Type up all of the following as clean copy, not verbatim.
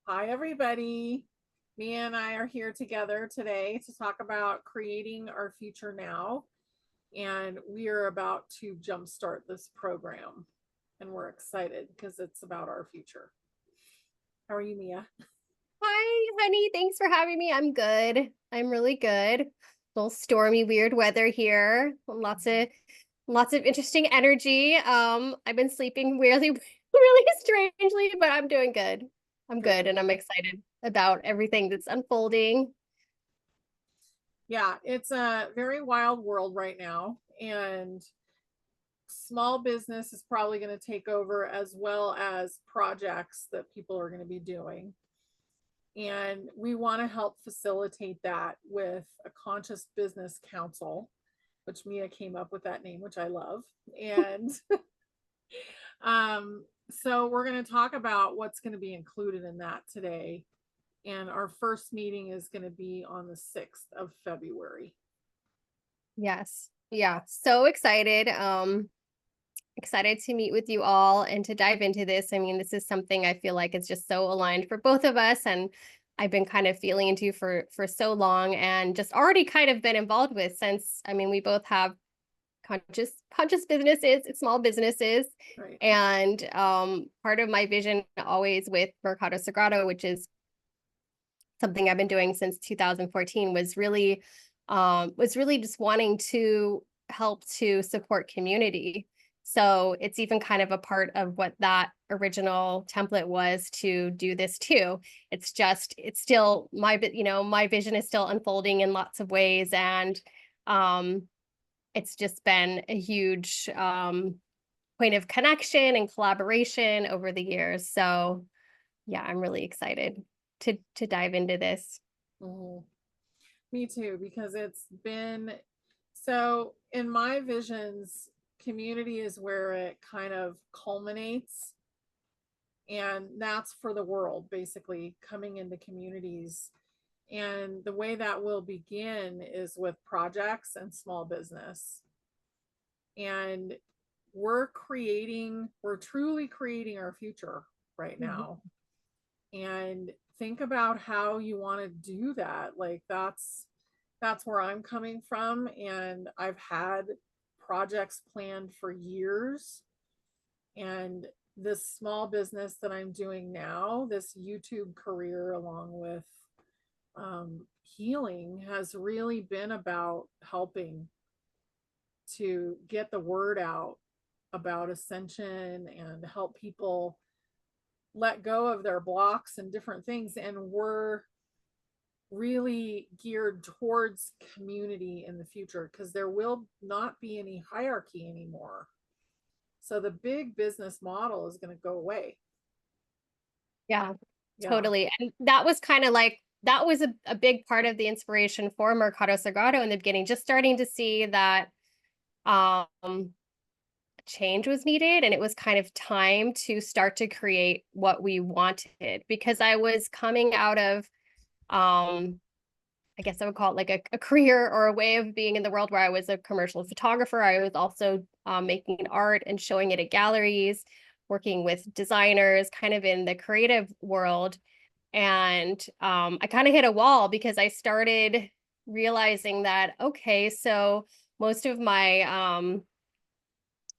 Hi, everybody. Mia and I are here together today to talk about creating our future now. And we are about to jumpstart this program. And we're excited because it's about our future. How are you, Mia? Hi, honey. Thanks for having me. I'm good. I'm really good. A little stormy, weird weather here. Lots of interesting energy. I've been sleeping really, really strangely, but I'm doing good. I'm good, Good. and I'm excited about everything that's unfolding. Yeah, it's a very wild world right now. And small business is probably going to take over as well as projects that people are going to be doing. And we want to help facilitate that with a conscious business council, which Mia came up with that name, which I love. And so we're going to talk about what's going to be included in that today. And our first meeting is going to be on the 6th of February. Yes. Yeah. So excited. Excited to meet with you all and to dive into this. I mean, this is something I feel like is just so aligned for both of us, and I've been kind of feeling into for so long, and just already kind of been involved with since. I mean, we both have conscious businesses, small businesses, Right. and part of my vision always with Mercado Sagrado, which is something I've been doing since 2014, was really just wanting to help to support community. So it's even kind of a part of what that original template was to do this too. It's still my vision is still unfolding in lots of ways. And um, it's just been a huge point of connection and collaboration over the years. So yeah, I'm really excited to dive into this. Mhm. Me too, because it's been so in my visions, community is where it kind of culminates. And that's for the world, basically, coming into communities. And the way that will begin is with projects and small business. And we're truly creating our future right Mhm. now. And think about how you want to do that. Like that's where I'm coming from. And I've had projects planned for years. And this small business that I'm doing now, this YouTube career, along with healing, has really been about helping to get the word out about ascension and help people let go of their blocks and different things. And we're really geared towards community in the future because there will not be any hierarchy anymore. So the big business model is going to go away. Yeah, Yeah. totally. And that was kind of like that was a big part of the inspiration for Mercado Sagrado in the beginning, just starting to see that um change was needed, and it was kind of time to start to create what we wanted, because I was coming out of I guess I would call it like a career or a way of being in the world where I was a commercial photographer. I was also making art and showing it at galleries, working with designers, kind of in the creative world. And I kind of hit a wall because I started realizing that, okay, so most of my,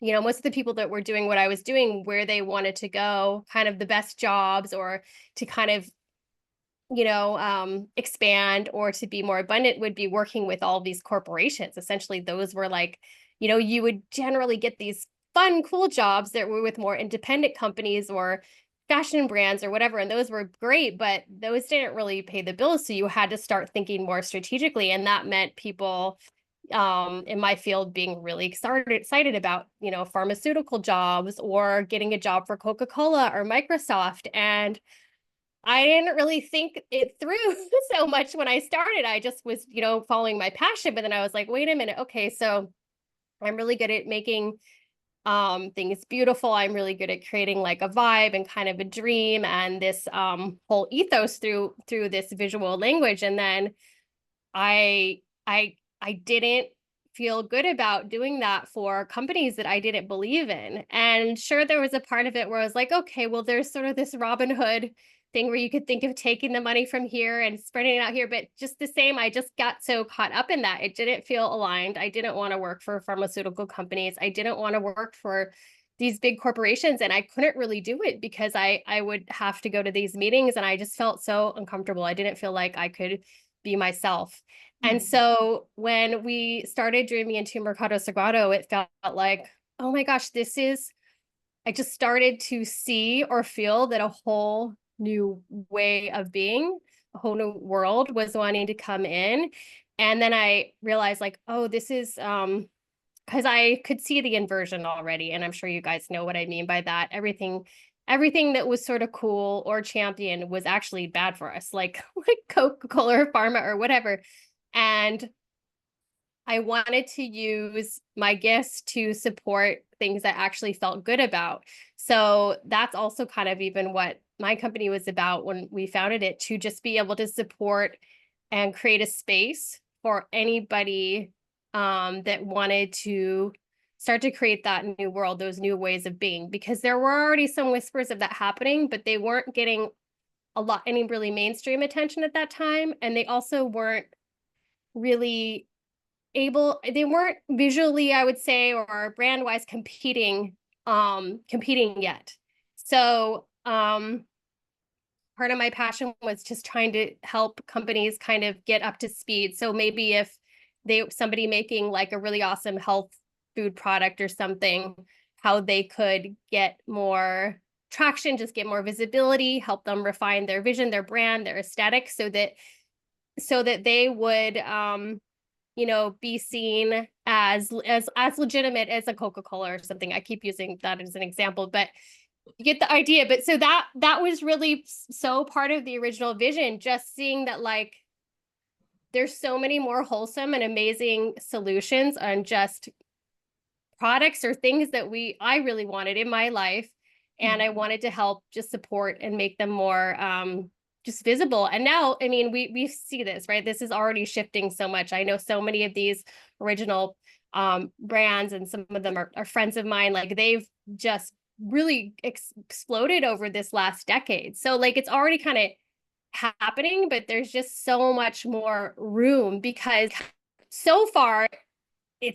most of the people that were doing what I was doing, where they wanted to go, kind of the best jobs, or to kind of expand or to be more abundant, would be working with all these corporations. Essentially, those were like, you would generally get these fun, cool jobs that were with more independent companies or fashion brands or whatever. And those were great, but those didn't really pay the bills. So you had to start thinking more strategically. And that meant people in my field being really excited about, pharmaceutical jobs or getting a job for Coca-Cola or Microsoft. And I didn't really think it through so much when I started. I just was, following my passion. But then I was like, wait a minute. Okay, so I'm really good at making things beautiful. I'm really good at creating like a vibe and kind of a dream and this whole ethos through this visual language. And then I I didn't feel good about doing that for companies that I didn't believe in. And sure, there was a part of it where I was like, okay, well, there's sort of this Robin Hood thing where you could think of taking the money from here and spreading it out here. But just the same, I just got so caught up in that. It didn't feel aligned. I didn't want to work for pharmaceutical companies. I didn't want to work for these big corporations, and I couldn't really do it because I would have to go to these meetings and I just felt so uncomfortable. I didn't feel like I could be myself. And so when we started dreaming into Mercado Sagrado, it felt like, oh my gosh, I just started to see or feel that a whole new way of being, a whole new world was wanting to come in. And then I realized like, oh, this is, because I could see the inversion already. And I'm sure you guys know what I mean by that. Everything that was sort of cool or champion was actually bad for us, like Coca-Cola or Pharma or whatever. And I wanted to use my gifts to support things that actually felt good about. So that's also kind of even what my company was about when we founded it, to just be able to support and create a space for anybody that wanted to start to create that new world, those new ways of being, because there were already some whispers of that happening, but they weren't getting any really mainstream attention at that time. And they also weren't really they weren't visually, I would say, or brand wise competing yet. So part of my passion was just trying to help companies kind of get up to speed. So maybe if somebody making like a really awesome health food product or something, how they could get more traction, just get more visibility, help them refine their vision, their brand, their aesthetic, so that they would be seen as legitimate as a Coca-Cola or something. I keep using that as an example, but you get the idea. But so that was really so part of the original vision, just seeing that like there's so many more wholesome and amazing solutions on just products or things that I really wanted in my life. And I wanted to help just support and make them more just visible. And now, I mean, we see this, right? This is already shifting so much. I know so many of these original brands, and some of them are friends of mine, like they've just really exploded over this last decade. So like it's already kind of happening, but there's just so much more room, because so far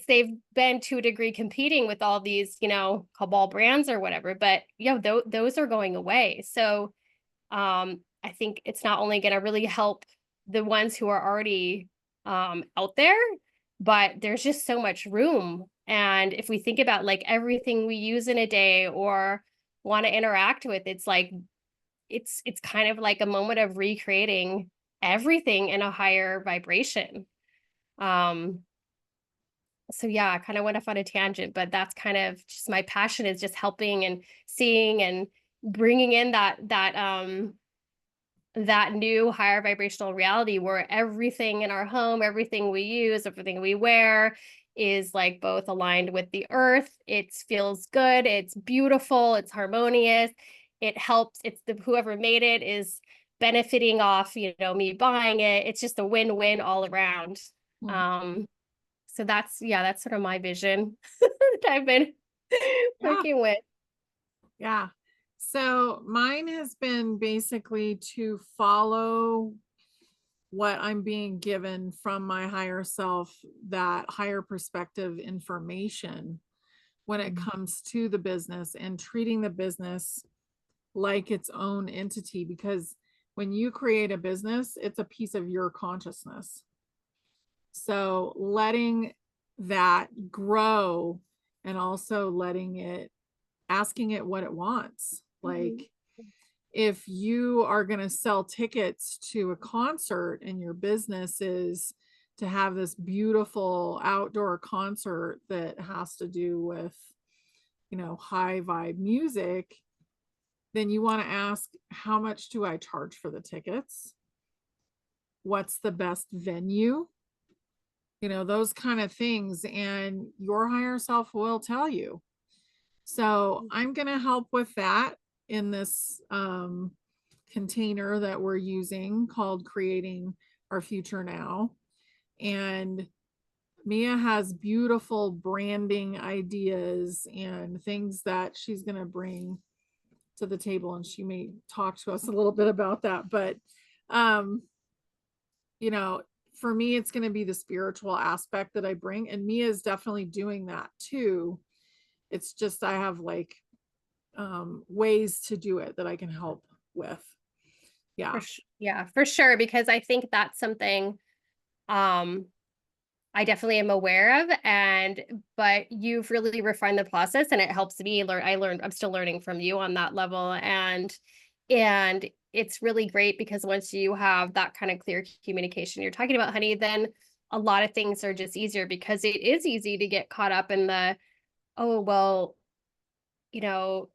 they've been to a degree competing with all these, cabal brands or whatever, but those are going away. So I think it's not only going to really help the ones who are already out there, but there's just so much room. And if we think about like everything we use in a day or want to interact with, it's like it's kind of like a moment of recreating everything in a higher vibration. So yeah, I kind of went off on a tangent, but that's kind of just my passion, is just helping and seeing and bringing in that new higher vibrational reality where everything in our home, everything we use, everything we wear is like both aligned with the earth. It feels good, it's beautiful, it's harmonious, it helps, whoever made it is benefiting off, me buying it. It's just a win-win all around. So that's sort of my vision that I've been working with. Yeah. So mine has been basically to follow what I'm being given from my higher self, that higher perspective information when it comes to the business, and treating the business like its own entity. Because when you create a business, it's a piece of your consciousness. So letting that grow, and also asking it what it wants. Like if you are going to sell tickets to a concert and your business is to have this beautiful outdoor concert that has to do with, high vibe music, then you want to ask, how much do I charge for the tickets? What's the best venue? Those kind of things. And your higher self will tell you. So I'm going to help with that in this container that we're using called Creating Our Future Now. And Mia has beautiful branding ideas and things that she's going to bring to the table, and she may talk to us a little bit about that. But um you know, for me it's going to be the spiritual aspect that I bring, and Mia is definitely doing that too. It's just I have like ways to do it that I can help with. Yeah. Yeah, for sure, because I think that's something um I definitely am aware of, and but you've really refined the process and it helps me learn. I'm still learning from you on that level, and it's really great because once you have that kind of clear communication you're talking about, honey, then a lot of things are just easier, because it is easy to get caught up in the, oh well, you know,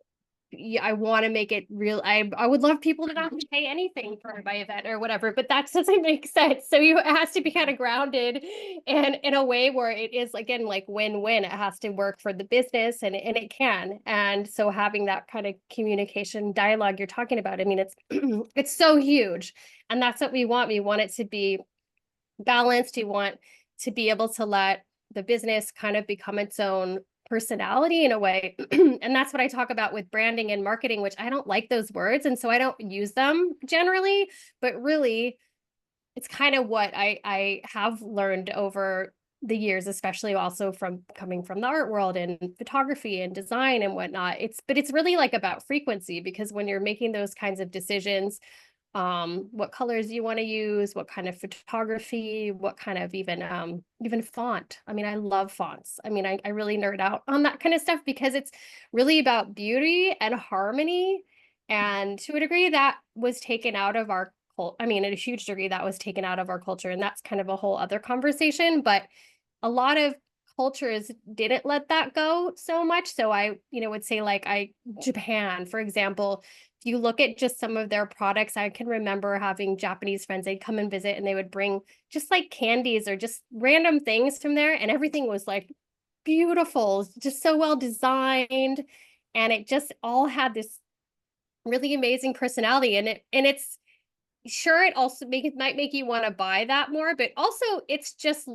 yeah, I want to make it real. I would love people to not have to pay anything for my event or whatever, but that doesn't make sense. So it has to be kind of grounded and in a way where it is, again, like win-win. It has to work for the business, and it can. And so having that kind of communication dialogue you're talking about, I mean, it's it's so huge. And that's what we want. We want it to be balanced. We want to be able to let the business kind of become its own personality in a way. And that's what I talk about with branding and marketing, which I don't like those words. And so I don't use them generally, but really it's kind of what I have learned over the years, especially also from coming from the art world and photography and design and whatnot. But it's really like about frequency, because when you're making those kinds of decisions, what colors you want to use, what kind of photography, what kind of even font. I mean, I love fonts. I mean, I really nerd out on that kind of stuff because it's really about beauty and harmony. And to a degree that was taken out of our I mean, at a huge degree that was taken out of our culture. And that's kind of a whole other conversation. But a lot of cultures didn't let that go so much. So I, would say like Japan, for example, if you look at just some of their products, I can remember having Japanese friends, they'd come and visit and they would bring just like candies or just random things from there. And everything was like beautiful, just so well designed. And it just all had this really amazing personality. And it's sure, it also might make you want to buy that more, but also it's just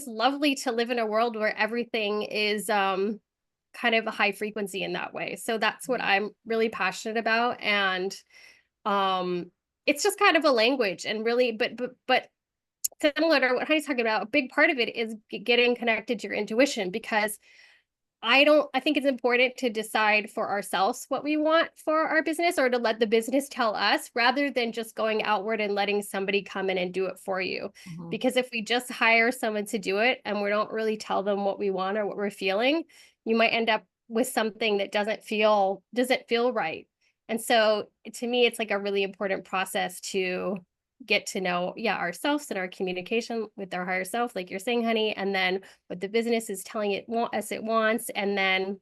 lovely to live in a world where everything is kind of a high frequency in that way. So that's what I'm really passionate about. And um it's just kind of a language, and really, but similar to what Honey's talking about, a big part of it is getting connected to your intuition, because I think it's important to decide for ourselves what we want for our business, or to let the business tell us, rather than just going outward and letting somebody come in and do it for you. Mhm. Because if we just hire someone to do it and we don't really tell them what we want or what we're feeling, you might end up with something that doesn't feel right. And so to me, it's like a really important process to get to know, yeah, ourselves and our communication with our higher self, like you're saying, honey, and then what the business is telling us it wants, and then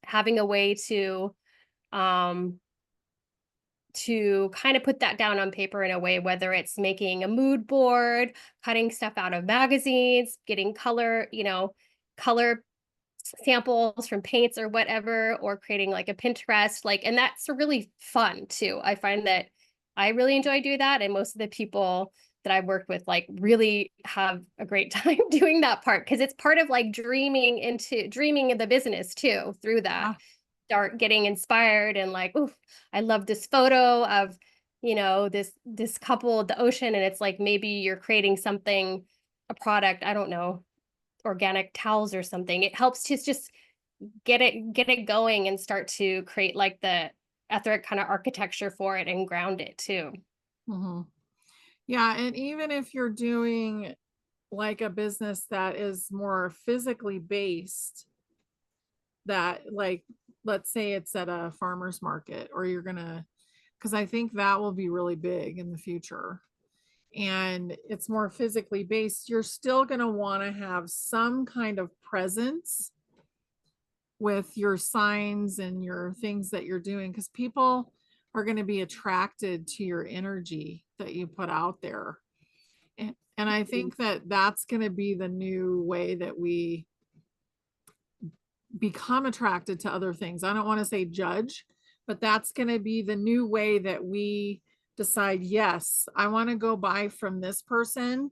having a way um to kind of put that down on paper in a way, whether it's making a mood board, cutting stuff out of magazines, getting color samples from paints or whatever, or creating like a Pinterest, like, and that's really fun too. I find that I really enjoy doing that. And most of the people that I've worked with like really have a great time doing that part, because it's part of like dreaming of the business too, through that. Yeah. Start getting inspired and like, ooh, I love this photo of, this couple at the ocean. And it's like maybe you're creating something, a product, I don't know, organic towels or something. It helps to just get it going and start to create like the etheric kind of architecture for it and ground it too. Mhm. Yeah, and even if you're doing like a business that is more physically based, that like let's say it's at a farmer's market, or you're gonna, because I think that will be really big in the future, and it's more physically based, you're still going to want to have some kind of presence with your signs and your things that you're doing, because people are going to be attracted to your energy that you put out there. And I think that that's going to be the new way that we become attracted to other things. I don't want to say judge, but that's going to be the new way that we decide, yes, I want to go buy from this person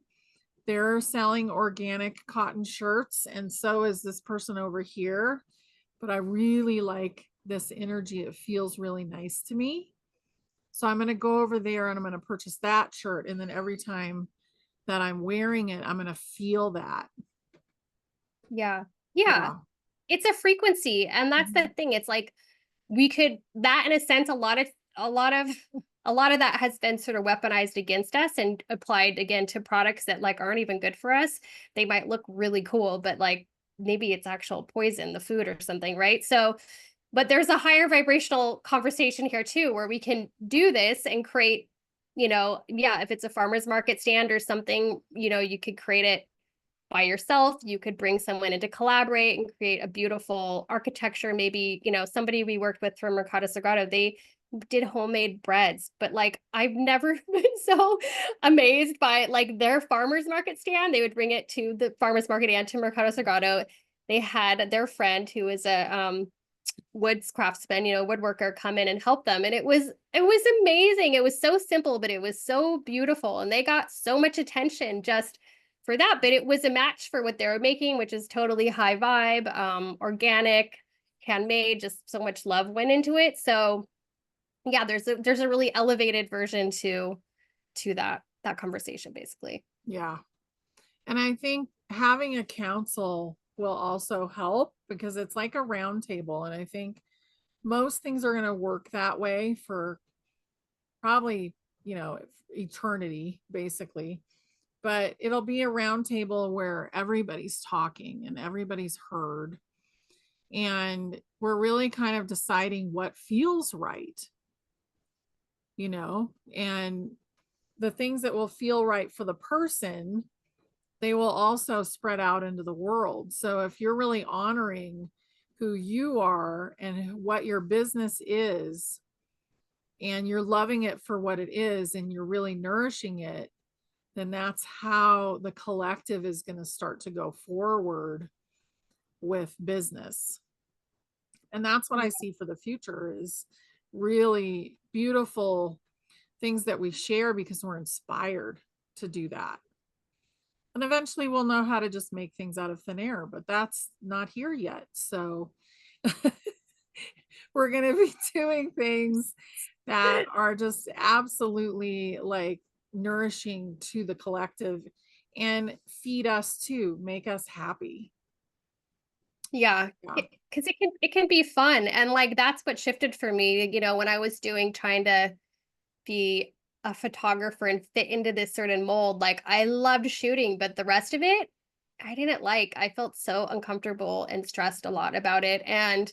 They're selling organic cotton shirts, and so is this person over here. But I really like this energy. It feels really nice to me. So I'm going to go over there and I'm going to purchase that shirt. And then every time that I'm wearing it, I'm going to feel that. Yeah. Yeah. Yeah. It's a frequency. And that's the Mhm. thing. It's like we could that in a sense, a lot of a lot of that has been sort of weaponized against us and applied again to products that like aren't even good for us. They might look really cool, but like maybe it's actual poison, the food or something, right? So, but there's a higher vibrational conversation here too, where we can do this and create, yeah, if it's a farmer's market stand or something, you could create it by yourself. You could bring someone in to collaborate and create a beautiful architecture. Maybe, somebody we worked with from Mercado Sagrado, they did homemade breads, but like I've never been so amazed by like their farmers market stand. They would bring it to the farmers market and to Mercado Sagrado. They had their friend who is a woods craftsman, woodworker, come in and help them. And it was amazing. It was so simple, but it was so beautiful. And they got so much attention just for that. But it was a match for what they were making, which is totally high vibe, organic, handmade, just so much love went into it. So yeah, there's a really elevated version to that conversation, basically. Yeah. And I think having a council will also help because it's like a round table. And I think most things are going to work that way for probably, eternity, basically. But it'll be a round table where everybody's talking and everybody's heard. And we're really kind of deciding what feels right, and the things that will feel right for the person, they will also spread out into the world. So if you're really honoring who you are and what your business is, and you're loving it for what it is, and you're really nourishing it, then that's how the collective is going to start to go forward with business. And that's what I see for the future is really beautiful things that we share because we're inspired to do that. And eventually we'll know how to just make things out of thin air, but that's not here yet. So we're going to be doing things that are just absolutely like nourishing to the collective and feed us too, make us happy. Yeah, Yeah. because it can be fun, and like that's what shifted for me. When I was trying to be a photographer and fit into this certain mold. Like I loved shooting, but the rest of it, I didn't like. I felt so uncomfortable and stressed a lot about it. And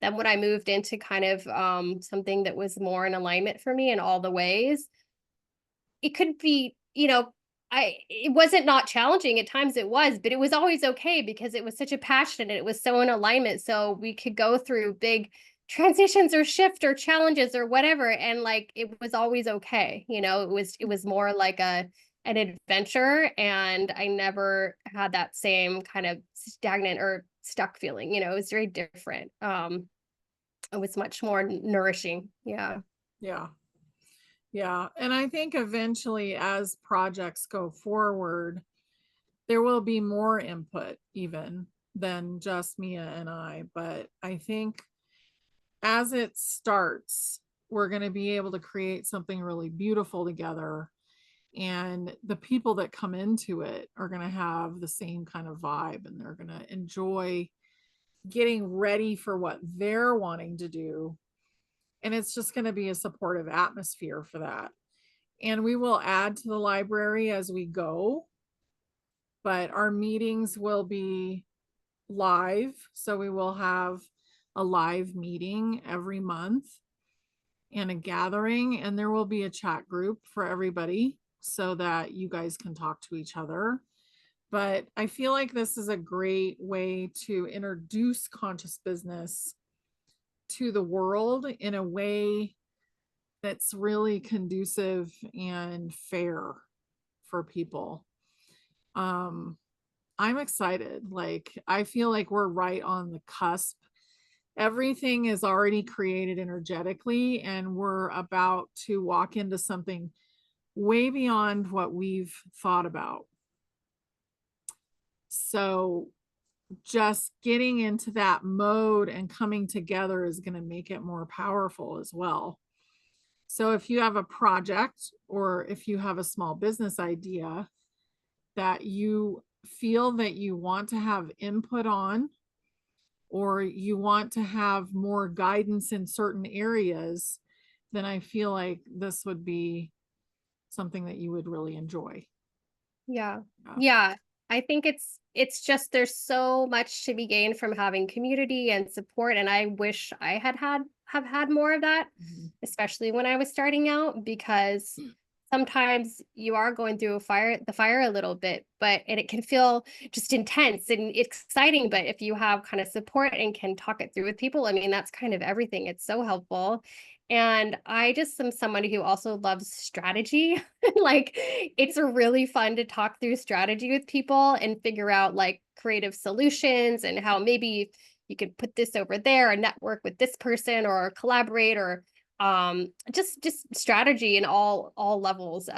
then when I moved into kind of something that was more in alignment for me in all the ways, it could be, it wasn't not challenging at times, it was, but it was always okay because it was such a passion and it was so in alignment. So we could go through big transitions or shift or challenges or whatever. And like it was always okay. It was more like an adventure. And I never had that same kind of stagnant or stuck feeling. It was very different. It was much more nourishing. Yeah. Yeah. Yeah. And I think eventually, as projects go forward, there will be more input even than just Mia and I. But I think as it starts, we're going to be able to create something really beautiful together. And the people that come into it are going to have the same kind of vibe and they're going to enjoy getting ready for what they're wanting to do. And it's just going to be a supportive atmosphere for that. And we will add to the library as we go, but our meetings will be live. So we will have a live meeting every month and a gathering, and there will be a chat group for everybody so that you guys can talk to each other. But I feel like this is a great way to introduce conscious business to the world in a way that's really conducive and fair for people. Um, I'm excited. Like, I feel like we're right on the cusp. Everything is already created energetically, and we're about to walk into something way beyond what we've thought about. So just getting into that mode and coming together is going to make it more powerful as well. So if you have a project or if you have a small business idea that you feel that you want to have input on, or you want to have more guidance in certain areas, then I feel like this would be something that you would really enjoy. Yeah. Yeah. Yeah. I think it's just there's so much to be gained from having community and support. And I wish I have had more of that, Mhm. especially when I was starting out, because sometimes you are going through the fire a little bit, but and it can feel just intense and exciting. But if you have kind of support and can talk it through with people, I mean, that's kind of everything. It's so helpful. And I just am somebody who also loves strategy. Like it's really fun to talk through strategy with people and figure out like creative solutions and how maybe you could put this over there and network with this person or collaborate or just strategy in all levels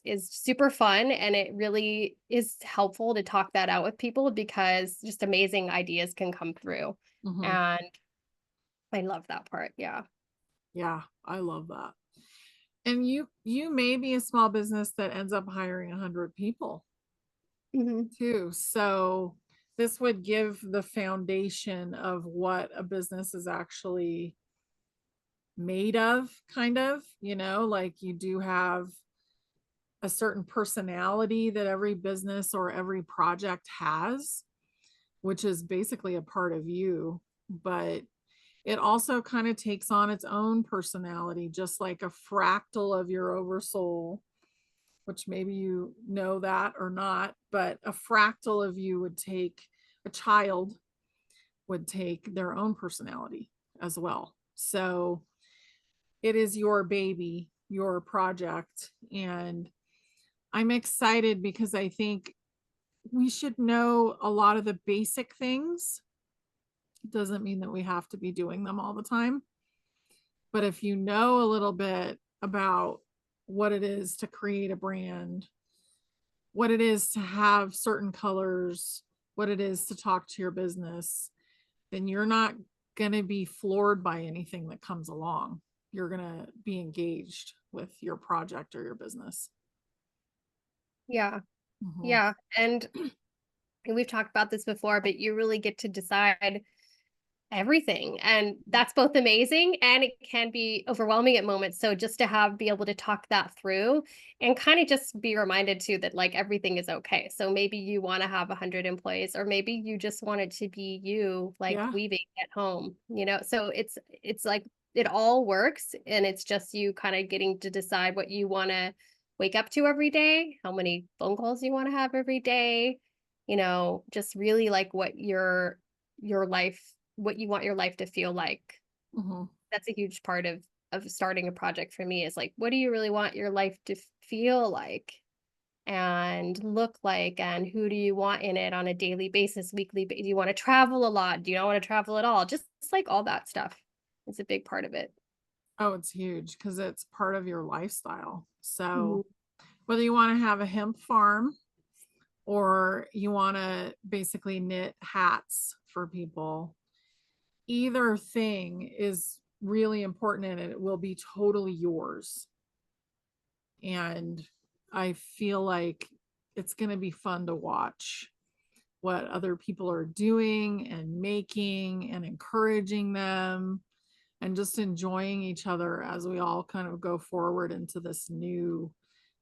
is super fun, and it really is helpful to talk that out with people because just amazing ideas can come through, Mhm. and I love that part. Yeah. Yeah, I love that. And you may be a small business that ends up hiring 100 people Hmm. too. So this would give the foundation of what a business is actually made of, kind of, like you do have a certain personality that every business or every project has, which is basically a part of you. But it also kind of takes on its own personality, just like a fractal of your oversoul, which maybe you know that or not, but a fractal of you would take a child, would take their own personality as well. So it is your baby, your project. And I'm excited because I think we should know a lot of the basic things. Doesn't mean that we have to be doing them all the time. But if you know a little bit about what it is to create a brand, what it is to have certain colors, what it is to talk to your business, then you're not going to be floored by anything that comes along. You're going to be engaged with your project or your business. Yeah. Mhm. Yeah. And we've talked about this before, but you really get to decide everything. And that's both amazing and it can be overwhelming at moments. So just to be able to talk that through and kind of just be reminded too that like everything is okay. So maybe you want to have 100 employees, or maybe you just want it to be you like Yeah. weaving at home, So it's like it all works, and it's just you kind of getting to decide what you want to wake up to every day, how many phone calls you want to have every day, just really like your life, what you want your life to feel like. Mhm. That's a huge part of starting a project for me, is like, what do you really want your life to feel like and look like, and who do you want in it on a daily basis, weekly basis? Do you want to travel a lot? Do you not want to travel at all? Just like all that stuff. It's a big part of it. Oh, it's huge because it's part of your lifestyle. Mhm. So whether you want to have a hemp farm or you want to basically knit hats for people, either thing is really important and it will be totally yours. And I feel like it's going to be fun to watch what other people are doing and making and encouraging them and just enjoying each other as we all kind of go forward into this new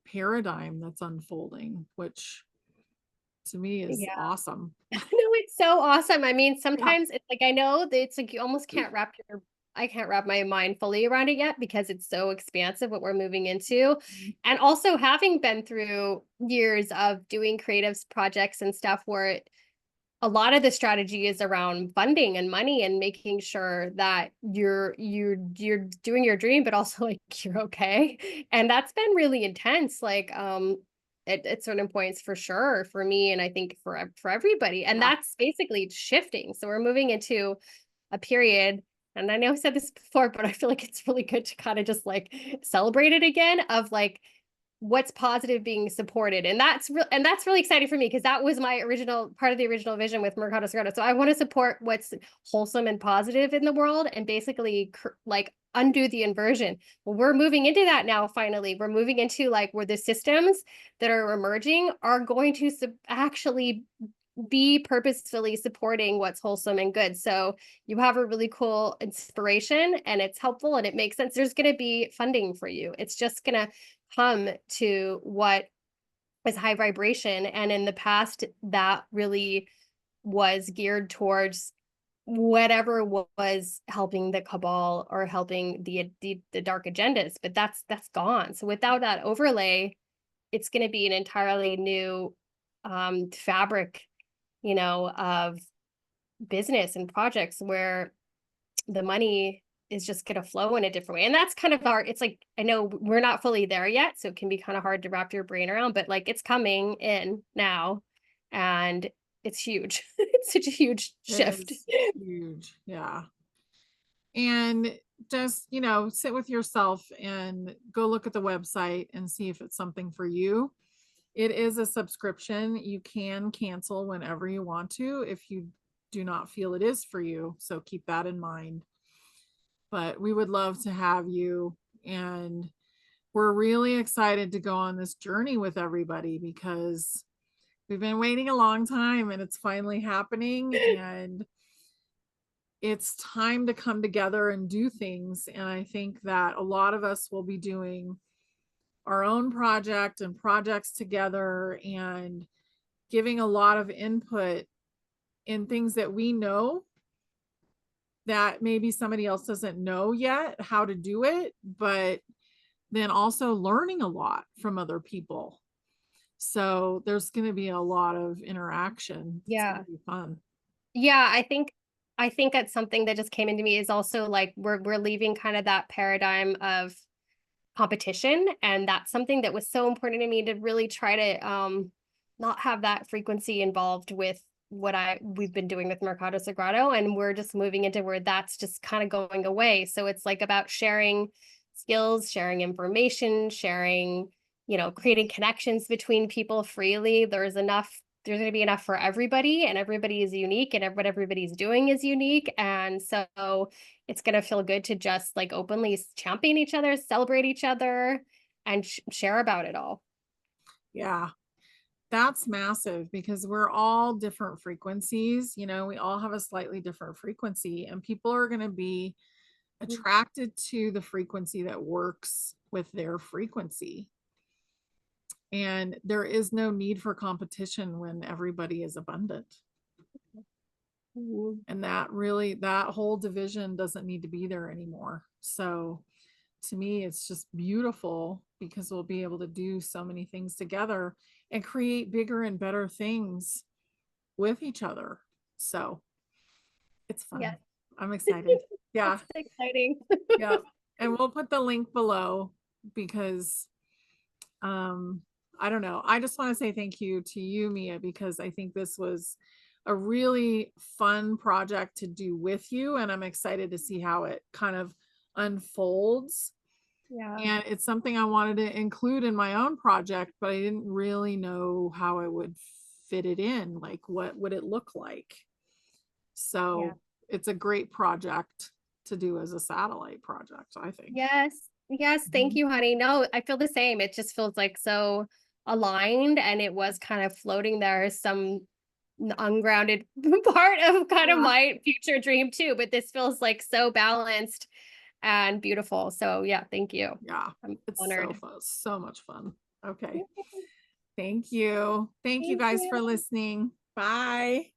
paradigm that's unfolding, which to me is Yeah. awesome. No, it's so awesome. I mean, Yeah. sometimes it's like I know that it's like you almost can't I can't wrap my mind fully around it yet because it's so expansive what we're moving into. And also having been through years of doing creatives projects and stuff where a lot of the strategy is around funding and money and making sure that you're doing your dream, but also like you're okay. And that's been really intense. Like at certain points for sure for me, and I think for everybody. And Yeah. that's basically shifting. So we're moving into a period. And I know I said this before, but I feel like it's really good to kind of just like celebrate it again of like what's positive being supported. And that's really exciting for me because that was my original part of the original vision with Mercado Sagrado. So I want to support what's wholesome and positive in the world and basically like undo the inversion. Well, we're moving into that now. Finally, we're moving into like where the systems that are emerging are going to actually be purposefully supporting what's wholesome and good. So you have a really cool inspiration and it's helpful and it makes sense. There's going to be funding for you. It's just going to come to what is high vibration. And in the past, that really was geared towards whatever was helping the cabal or helping the dark agendas, but that's gone. So without that overlay, it's going to be an entirely new fabric, of business and projects where the money is just going to flow in a different way. And that's kind of it's like, I know we're not fully there yet, so it can be kind of hard to wrap your brain around, but like it's coming in now and it's huge. It's such a huge It shift. is huge. Yeah. And just, sit with yourself and go look at the website and see if it's something for you. It is a subscription. You can cancel whenever you want to if you do not feel it is for you. So keep that in mind. But we would love to have you. And we're really excited to go on this journey with everybody because we've been waiting a long time and it's finally happening. And it's time to come together and do things. And I think that a lot of us will be doing our own project and projects together and giving a lot of input in things that we know that maybe somebody else doesn't know yet how to do it, but then also learning a lot from other people. So there's going to be a lot of interaction. It's going Yeah. to be fun. Yeah, I think that's something that just came into me is also like we're leaving kind of that paradigm of competition, and that's something that was so important to me to really try to not have that frequency involved with what we've been doing with Mercado Sagrado, and we're just moving into where that's just kind of going away. So it's like about sharing skills, sharing information, sharing, creating connections between people freely. There's going to be enough for everybody, and everybody is unique, and what everybody's doing is unique. And so it's going to feel good to just like openly champion each other, celebrate each other, and share about it all. Yeah. That's massive because we're all different frequencies. We all have a slightly different frequency, and people are going to be attracted to the frequency that works with their frequency. And there is no need for competition when everybody is abundant. And that whole division doesn't need to be there anymore. So to me, it's just beautiful because we'll be able to do so many things together and create bigger and better things with each other. So it's fun. Yeah. I'm excited. Yeah. That's exciting. Yeah. And we'll put the link below because I don't know. I just want to say thank you to you, Mia, because I think this was a really fun project to do with you. And I'm excited to see how it kind of unfolds. Yeah. And it's something I wanted to include in my own project, but I didn't really know how I would fit it in. Like, what would it look like? Yeah. So it's a great project to do as a satellite project, I think. Yes. Yes. Thank you, honey. No, I feel the same. It just feels like so aligned, and it was kind of floating there, some ungrounded part of kind of Yeah. my future dream too, but this feels like so balanced and beautiful. So yeah, thank you. Yeah. I'm It's so honored. fun. So much fun. Okay. Thank you. Thank you Thank guys for you. listening. Bye.